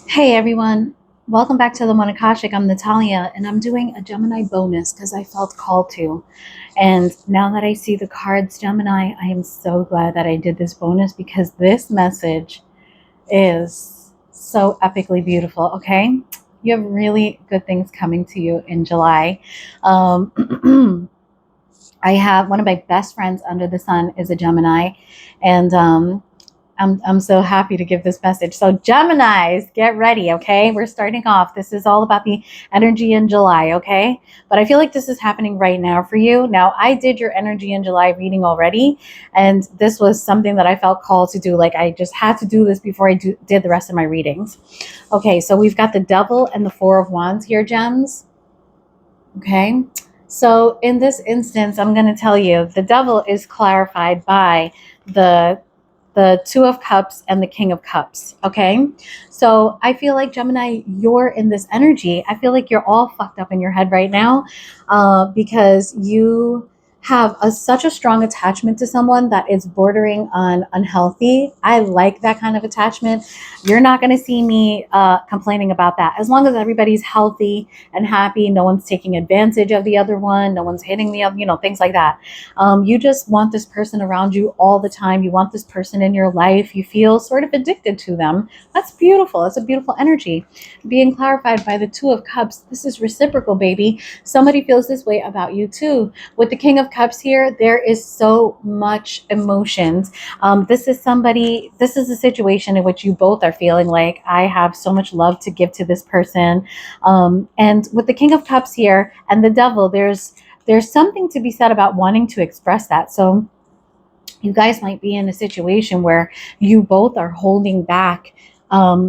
Hey everyone, welcome back to the Monakashik. I'm Natalia and I'm doing a Gemini bonus because I felt called to. And now that I see the cards, Gemini, I am so glad that I did this bonus because this message is so epically beautiful, okay? You have really good things coming to you in July. Um, I have one of my best friends under the sun is a Gemini, and I'm so happy to give this message. So, Geminis, get ready, okay? We're starting off. This is all about the energy in July, okay? But I feel like this is happening right now for you. Now, I did your energy in July reading already, and this was something that I felt called to do. Like, I just had to do this before did the rest of my readings. Okay, so we've got the Devil and the Four of Wands here, Gems. Okay. So in this instance, I'm going to tell you the devil is clarified by the the Two of Cups and the King of Cups. Okay. So I feel like Gemini, you're in this energy. I feel like you're all fucked up in your head right now because you have such a strong attachment to someone that is bordering on unhealthy. I like that kind of attachment. You're not going to see me complaining about that. As long as everybody's healthy and happy, no one's taking advantage of the other one, no one's hitting the other, things like that. You just want this person around you all the time. You want this person in your life. You feel sort of addicted to them. That's beautiful. That's a beautiful energy. Being clarified by the Two of Cups, this is reciprocal, baby. Somebody feels this way about you too. With the King of Cups here, there is so much emotions. This is a situation in which you both are feeling like, I have so much love to give to this person. And with the King of Cups here and the Devil, there's something to be said about wanting to express that. So you guys might be in a situation where you both are holding back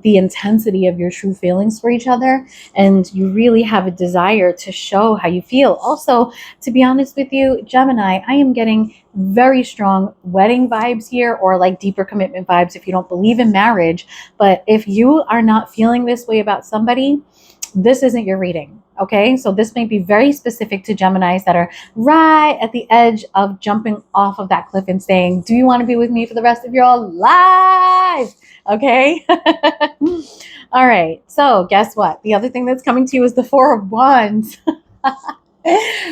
the intensity of your true feelings for each other, and you really have a desire to show how you feel. Also, to be honest with you, Gemini, I am getting very strong wedding vibes here, or like deeper commitment vibes if you don't believe in marriage. But if you are not feeling this way about somebody, this isn't your reading. Okay, so this may be very specific to Geminis that are right at the edge of jumping off of that cliff and saying, do you want to be with me for the rest of your life? Okay. All right. So, guess what? The other thing that's coming to you is the Four of Wands.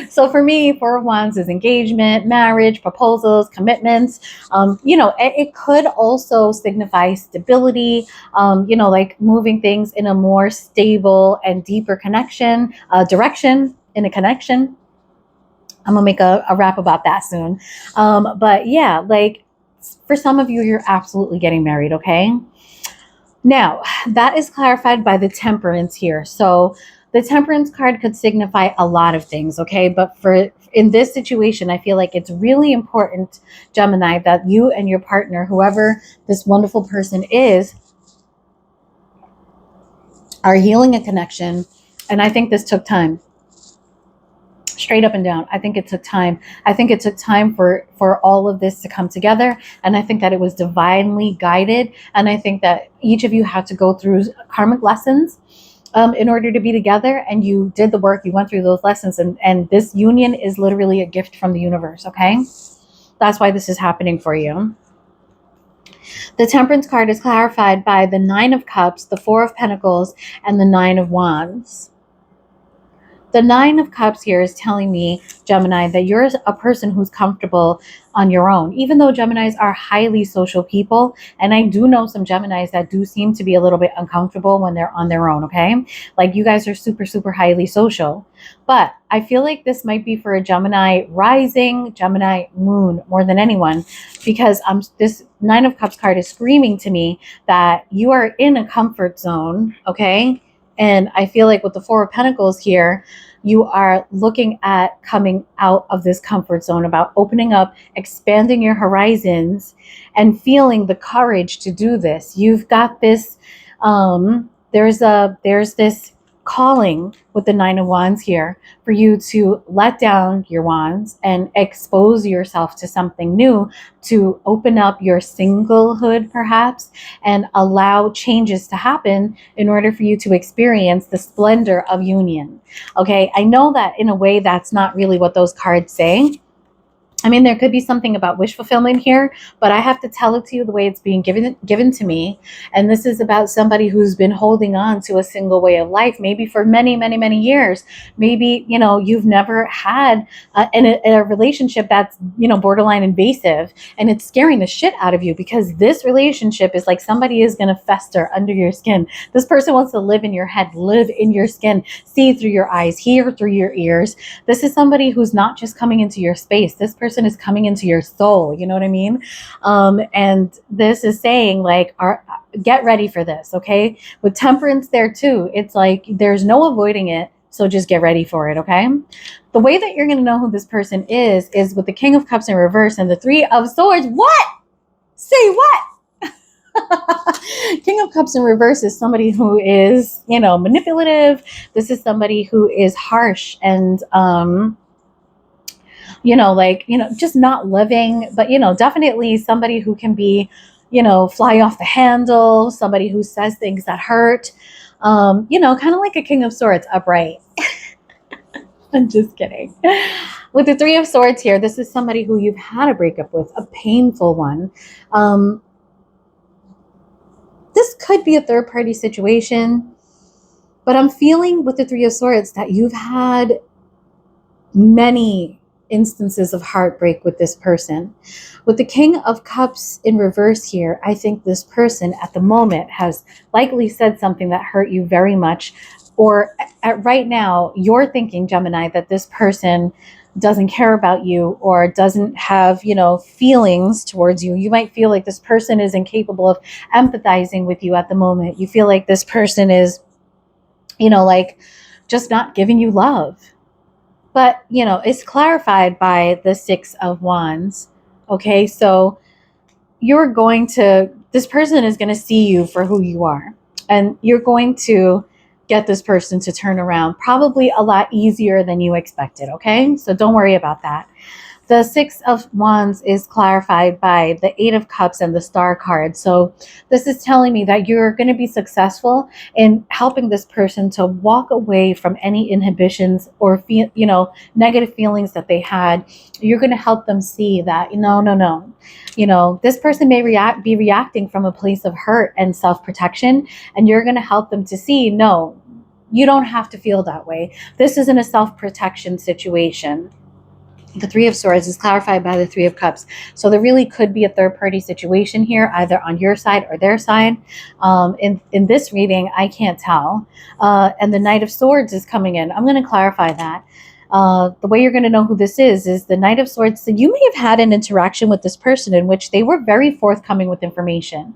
So for me, Four of Wands is engagement, marriage, proposals, commitments. It could also signify stability, like moving things in a more stable and deeper connection, direction in a connection. I'm gonna make a rap about that soon. But yeah, like for some of you, you're absolutely getting married, okay? Now, that is clarified by the temperance here. So the temperance card could signify a lot of things, okay? But for in this situation, I feel like it's really important, Gemini, that you and your partner, whoever this wonderful person is, are healing a connection. And I think this took time. Straight up and down. I think it took time. I think it took time for all of this to come together, and I think that it was divinely guided. And I think that each of you had to go through karmic lessons in order to be together, and you did the work. You went through those lessons, and this union is literally a gift from the universe. Okay, that's why this is happening for you. The Temperance card is clarified by the Nine of Cups, the Four of Pentacles, and the Nine of Wands. The Nine of Cups here is telling me, Gemini, that you're a person who's comfortable on your own, even though Geminis are highly social people. And I do know some Geminis that do seem to be a little bit uncomfortable when they're on their own, okay? Like you guys are super, super highly social. But I feel like this might be for a Gemini rising, Gemini moon more than anyone, because this Nine of Cups card is screaming to me that you are in a comfort zone, okay? And I feel like with the Four of Pentacles here, you are looking at coming out of this comfort zone, about opening up, expanding your horizons, and feeling the courage to do this. You've got this, there's this calling with the Nine of Wands here for you to let down your wands and expose yourself to something new, to open up your singlehood perhaps, and allow changes to happen in order for you to experience the splendor of union. Okay, I know that in a way that's not really what those cards say, I mean, there could be something about wish fulfillment here, but I have to tell it to you the way it's being given to me. And this is about somebody who's been holding on to a single way of life, maybe for many, many, many years. Maybe, you know, you've never had a relationship that's, you know, borderline invasive, and it's scaring the shit out of you because this relationship is like somebody is going to fester under your skin. This person wants to live in your head, live in your skin, see through your eyes, hear through your ears. This is somebody who's not just coming into your space. This person is coming into your soul. You know what I mean? And this is saying, like, get ready for this, okay? With temperance there too, it's like there's no avoiding it. So just get ready for it, okay? The way that you're going to know who this person is with the King of Cups in reverse and the Three of Swords. What? Say what? King of Cups in reverse is somebody who is, you know, manipulative. This is somebody who is harsh and, you know, like, you know, just not living, but, you know, definitely somebody who can be, you know, fly off the handle, somebody who says things that hurt, you know, kind of like a King of Swords upright. I'm just kidding. With the Three of Swords here, this is somebody who you've had a breakup with, a painful one. This could be a third party situation, but I'm feeling with the Three of Swords that you've had many instances of heartbreak with this person. With the King of Cups in reverse here, I think this person at the moment has likely said something that hurt you very much, or at right now you're thinking, Gemini, that this person doesn't care about you or doesn't have, you know, feelings towards you. You might feel like this person is incapable of empathizing with you at the moment. You feel like this person is, you know, like just not giving you love. But, you know, it's clarified by the Six of Wands. Okay, so this person is going to see you for who you are. And you're going to get this person to turn around probably a lot easier than you expected. Okay, so don't worry about that. The Six of Wands is clarified by the Eight of Cups and the Star card. So this is telling me that you're going to be successful in helping this person to walk away from any inhibitions or you know, negative feelings that they had. You're going to help them see that no. You know, this person may be reacting from a place of hurt and self-protection, and you're going to help them to see, no, you don't have to feel that way. This isn't a self-protection situation. The Three of Swords is clarified by the Three of Cups. So there really could be a third party situation here, either on your side or their side. In this reading, I can't tell. And the Knight of Swords is coming in. I'm going to clarify that. The way you're going to know who this is the Knight of Swords. So you may have had an interaction with this person in which they were very forthcoming with information.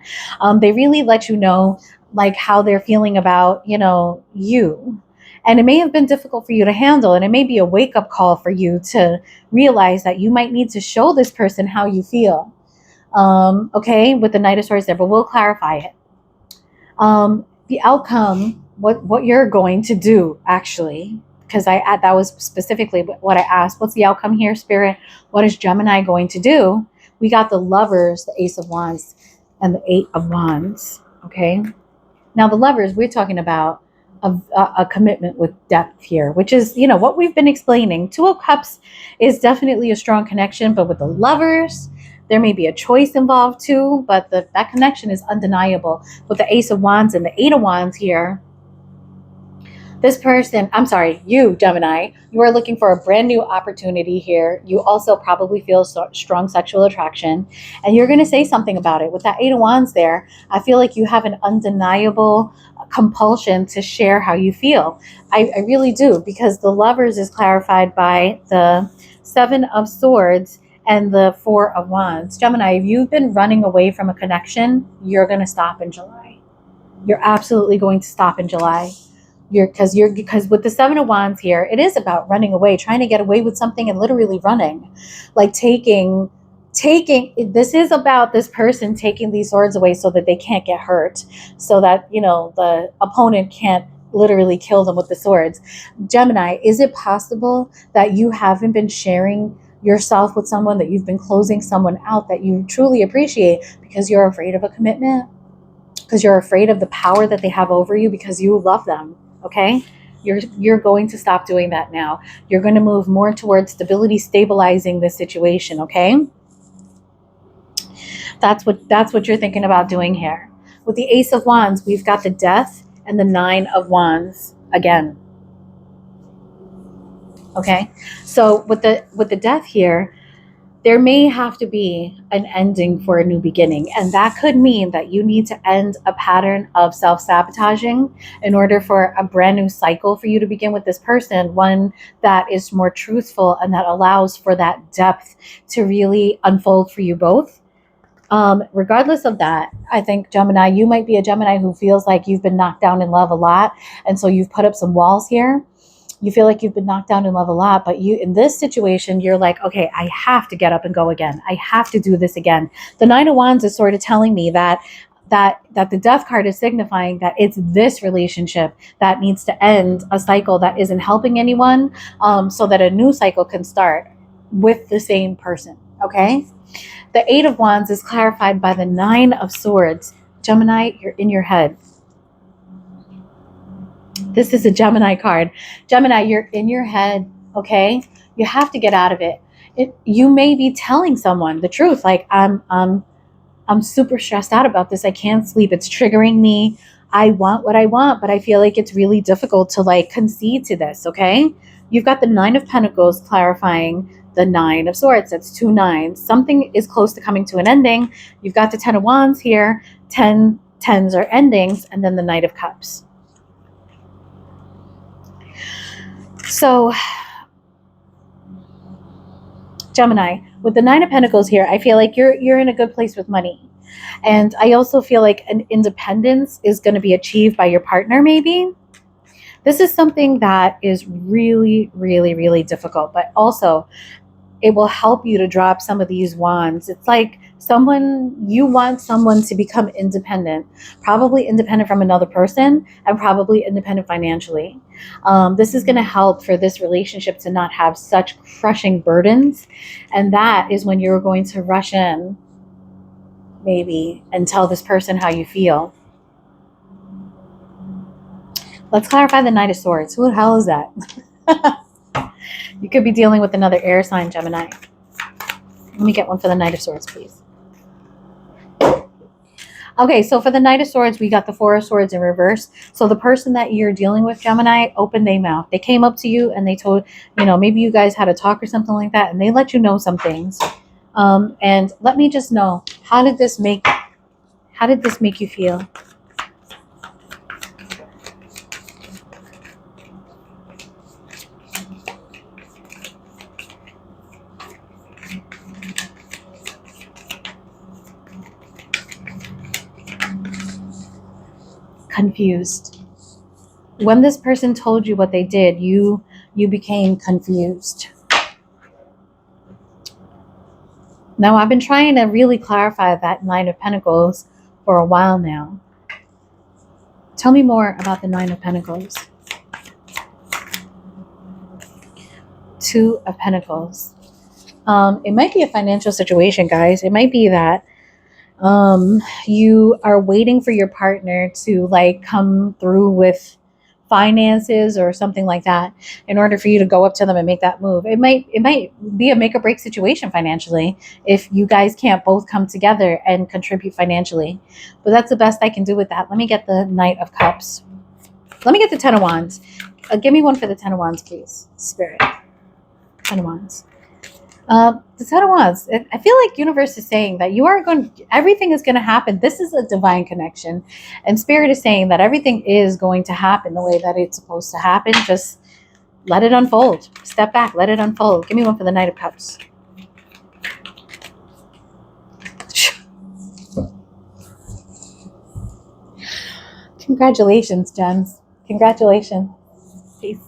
They really let you know, like, how they're feeling about, you know, you. And it may have been difficult for you to handle, and it may be a wake-up call for you to realize that you might need to show this person how you feel. Okay, with the Knight of Swords there, but we'll clarify it. The outcome, what you're going to do, actually, because that was specifically what I asked. What's the outcome here, Spirit? What is Gemini going to do? We got the Lovers, the Ace of Wands, and the Eight of Wands. Okay, now the Lovers, we're talking about a commitment with depth here, which is, you know, what we've been explaining. Two of Cups is definitely a strong connection, but with the Lovers, there may be a choice involved too, but that connection is undeniable. With the Ace of Wands and the Eight of Wands here, this person, I'm sorry, you, Gemini, you are looking for a brand new opportunity here. You also probably feel strong sexual attraction, and you're going to say something about it. With that Eight of Wands there, I feel like you have an undeniable compulsion to share how you feel. I really do, because the Lovers is clarified by the Seven of Swords and the Four of Wands. Gemini, if you've been running away from a connection, you're going to stop in July. You're absolutely going to stop in July. Because with the Seven of Wands here, it is about running away, trying to get away with something and literally running, like taking. This is about this person taking these swords away so that they can't get hurt, so that, you know, the opponent can't literally kill them with the swords. Gemini, is it possible that you haven't been sharing yourself with someone, that you've been closing someone out that you truly appreciate because you're afraid of a commitment, because you're afraid of the power that they have over you, because you love them? Okay, You're going to stop doing that now. You're going to move more towards stability, stabilizing the situation, okay? That's what you're thinking about doing here. With the Ace of Wands, we've got the Death and the Nine of Wands again. Okay? So with the Death here, there may have to be an ending for a new beginning. And that could mean that you need to end a pattern of self sabotaging in order for a brand new cycle for you to begin with this person, one that is more truthful and that allows for that depth to really unfold for you both. Regardless of that, I think Gemini, you might be a Gemini who feels like you've been knocked down in love a lot. And so you've put up some walls here. You feel like you've been knocked down in love a lot, but you, in this situation, you're like, okay, I have to get up and go again. I have to do this again. The Nine of Wands is sort of telling me that the Death card is signifying that it's this relationship that needs to end a cycle that isn't helping anyone, so that a new cycle can start with the same person. Okay. The Eight of Wands is clarified by the Nine of Swords. Gemini, you're in your head. This is a Gemini card. Gemini, you're in your head, okay? You have to get out of it. You may be telling someone the truth, like I'm super stressed out about this. I can't sleep. It's triggering me. I want what I want, but I feel like it's really difficult to like concede to this, okay? You've got the Nine of Pentacles clarifying the Nine of Swords. That's two nines. Something is close to coming to an ending. You've got the Ten of Wands here. Tens are endings, and then the Knight of Cups. So, Gemini, with the Nine of Pentacles here, I feel like you're in a good place with money. And I also feel like an independence is going to be achieved by your partner, maybe. This is something that is really, really, really difficult, but also it will help you to drop some of these wands. It's like you want someone to become independent, probably independent from another person and probably independent financially. This is going to help for this relationship to not have such crushing burdens. And that is when you're going to rush in, maybe, and tell this person how you feel. Let's clarify the Knight of Swords. Who the hell is that? You could be dealing with another air sign, Gemini. Let me get one for the Knight of Swords, please. Okay, so for the Knight of Swords, we got the Four of Swords in reverse. So the person that you're dealing with, Gemini, opened their mouth. They came up to you and they told, maybe you guys had a talk or something like that, and they let you know some things. And let me just know, how did this make you feel? Confused. When this person told you what they did, you became confused. Now, I've been trying to really clarify that Nine of Pentacles for a while now. Tell me more about the Nine of Pentacles. Two of Pentacles. It might be a financial situation, guys. It might be that you are waiting for your partner to like come through with finances or something like that in order for you to go up to them and make that move. It might be a make or break situation financially if you guys can't both come together and contribute financially. But that's the best I can do with that. Let me get the Knight of Cups. Let me get the Ten of Wands. Give me one for the Ten of Wands, please. Spirit. Ten of Wands. The Ten of Wands. I feel like universe is saying that everything is going to happen. This is a divine connection. And Spirit is saying that everything is going to happen the way that it's supposed to happen. Just let it unfold. Step back. Let it unfold. Give me one for the Knight of Cups. Congratulations, Gems. Congratulations. Peace.